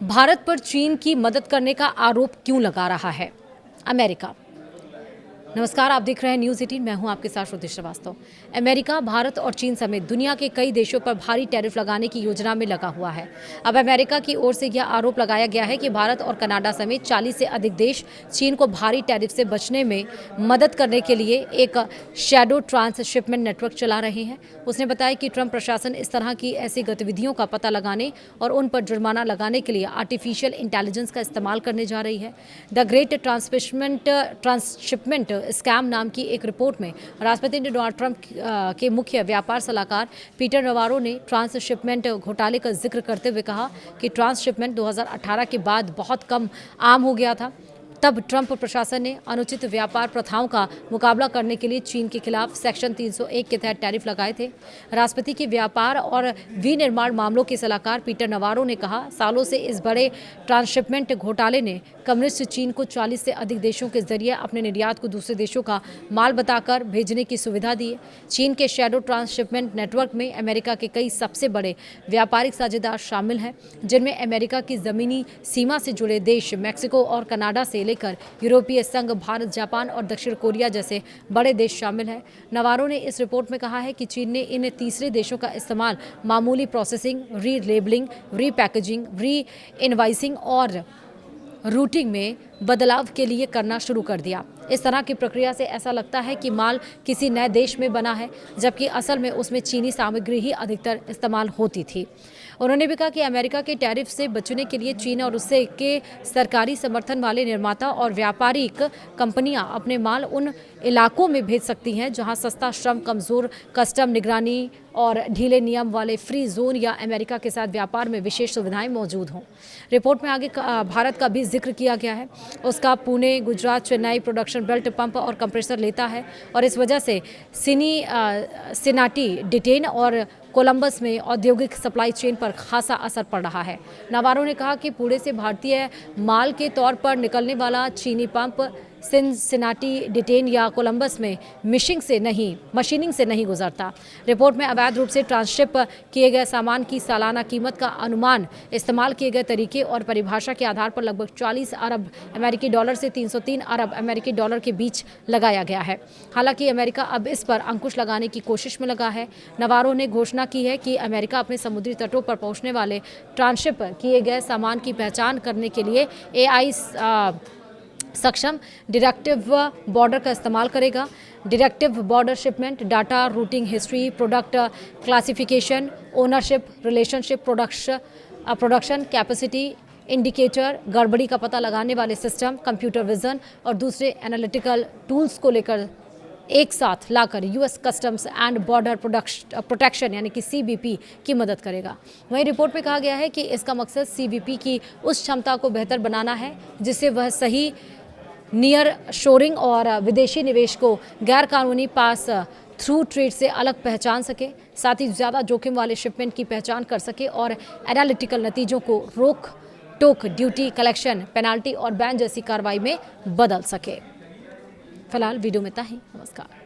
भारत पर चीन की मदद करने का आरोप क्यों लगा रहा है अमेरिका। नमस्कार, आप देख रहे हैं न्यूज़ 18। मैं हूं आपके साथ श्रुति श्रीवास्तव। अमेरिका भारत और चीन समेत दुनिया के कई देशों पर भारी टैरिफ लगाने की योजना में लगा हुआ है। अब अमेरिका की ओर से यह आरोप लगाया गया है कि भारत और कनाडा समेत 40 से अधिक देश चीन को भारी टैरिफ से बचने में मदद करने के लिए एक शैडो ट्रांसशिपमेंट नेटवर्क चला रहे हैं। उसने बताया कि ट्रंप प्रशासन इस तरह की ऐसी गतिविधियों का पता लगाने और उन पर जुर्माना लगाने के लिए आर्टिफिशियल इंटेलिजेंस का इस्तेमाल करने जा रही है। द ग्रेट ट्रांसशिपमेंट स्कैम नाम की एक रिपोर्ट में राष्ट्रपति डोनाल्ड ट्रंप के मुख्य व्यापार सलाहकार पीटर नवारो ने ट्रांसशिपमेंट घोटाले का जिक्र करते हुए कहा कि ट्रांसशिपमेंट 2018 के बाद बहुत कम आम हो गया था। तब ट्रंप प्रशासन ने अनुचित व्यापार प्रथाओं का मुकाबला करने के लिए चीन के खिलाफ सेक्शन 301 के तहत टैरिफ लगाए थे। राष्ट्रपति के व्यापार और विनिर्माण मामलों के सलाहकार पीटर नवारो ने कहा, सालों से इस बड़े ट्रांसशिपमेंट घोटाले ने कम्युनिस्ट चीन को 40 से अधिक देशों के जरिए अपने निर्यात को दूसरे देशों का माल बताकर भेजने की सुविधा दी है। चीन के शैडो ट्रांसशिपमेंट नेटवर्क में अमेरिका के कई सबसे बड़े व्यापारिक साझेदार शामिल हैं, जिनमें अमेरिका की जमीनी सीमा से जुड़े देश मैक्सिको और कनाडा से लेकर यूरोपीय संघ, भारत, जापान और दक्षिण कोरिया जैसे बड़े देश शामिल हैं। नवारो ने इस रिपोर्ट में कहा है कि चीन ने इन तीसरे देशों का इस्तेमाल मामूली प्रोसेसिंग, री लेबलिंग, री पैकेजिंग, री इनवाइसिंग और रूटिंग में बदलाव के लिए करना शुरू कर दिया। इस तरह की प्रक्रिया से ऐसा लगता है कि माल किसी नए देश में बना है, जबकि असल में उसमें चीनी सामग्री ही अधिकतर इस्तेमाल होती थी। उन्होंने भी कहा कि अमेरिका के टैरिफ से बचने के लिए चीन और उससे के सरकारी समर्थन वाले निर्माता और व्यापारिक कंपनियां अपने माल उन इलाकों में भेज सकती हैं जहां सस्ता श्रम, कमज़ोर कस्टम निगरानी और ढीले नियम वाले फ्री जोन या अमेरिका के साथ व्यापार में विशेष सुविधाएं मौजूद हों। रिपोर्ट में आगे भारत का भी जिक्र किया गया है। उसका Pune, Gujarat, Chennai production belt pump और कंप्रेसर लेता है और इस वजह से सिनाटी, डिटेन और कोलंबस में औद्योगिक सप्लाई चेन पर खासा असर पड़ रहा है। नवारो ने कहा कि पुणे से भारतीय माल के तौर पर निकलने वाला चीनी पंप सिनाटी, डिटेन या कोलंबस में मशीनिंग से नहीं गुजरता। रिपोर्ट में अवैध रूप से ट्रांसशिप किए गए सामान की सालाना कीमत का अनुमान इस्तेमाल किए गए तरीके और परिभाषा के आधार पर लगभग 40 अरब अमेरिकी डॉलर से 303 अरब अमेरिकी डॉलर के बीच लगाया गया है। हालांकि अमेरिका अब इस पर अंकुश लगाने की कोशिश में लगा है। नवारो ने घोषणा की है कि अमेरिका अपने समुद्री तटों पर पहुंचने वाले ट्रांसशिप किए गए सामान की पहचान करने के लिए AI सक्षम डायरेक्टिव बॉर्डर का इस्तेमाल करेगा। Directive border shipment data, routing history, product classification, ownership relationship, production capacity indicator, गड़बड़ी का पता लगाने वाले सिस्टम, कंप्यूटर विजन और दूसरे एनालिटिकल टूल्स को लेकर एक साथ लाकर US customs and border protection यानी कि CBP की मदद करेगा। वहीं रिपोर्ट में कहा गया है कि इसका मकसद CBP की उस क्षमता को बेहतर बनाना है जिससे वह सही नियर शोरिंग और विदेशी निवेश को गैर कानूनी पास थ्रू ट्रेड से अलग पहचान सके, साथ ही ज़्यादा जोखिम वाले शिपमेंट की पहचान कर सके और एनालिटिकल नतीजों को रोक टोक, ड्यूटी, कलेक्शन, पेनाल्टी और बैन जैसी कार्रवाई में बदल सके। फिलहाल वीडियो में इतना ही। नमस्कार।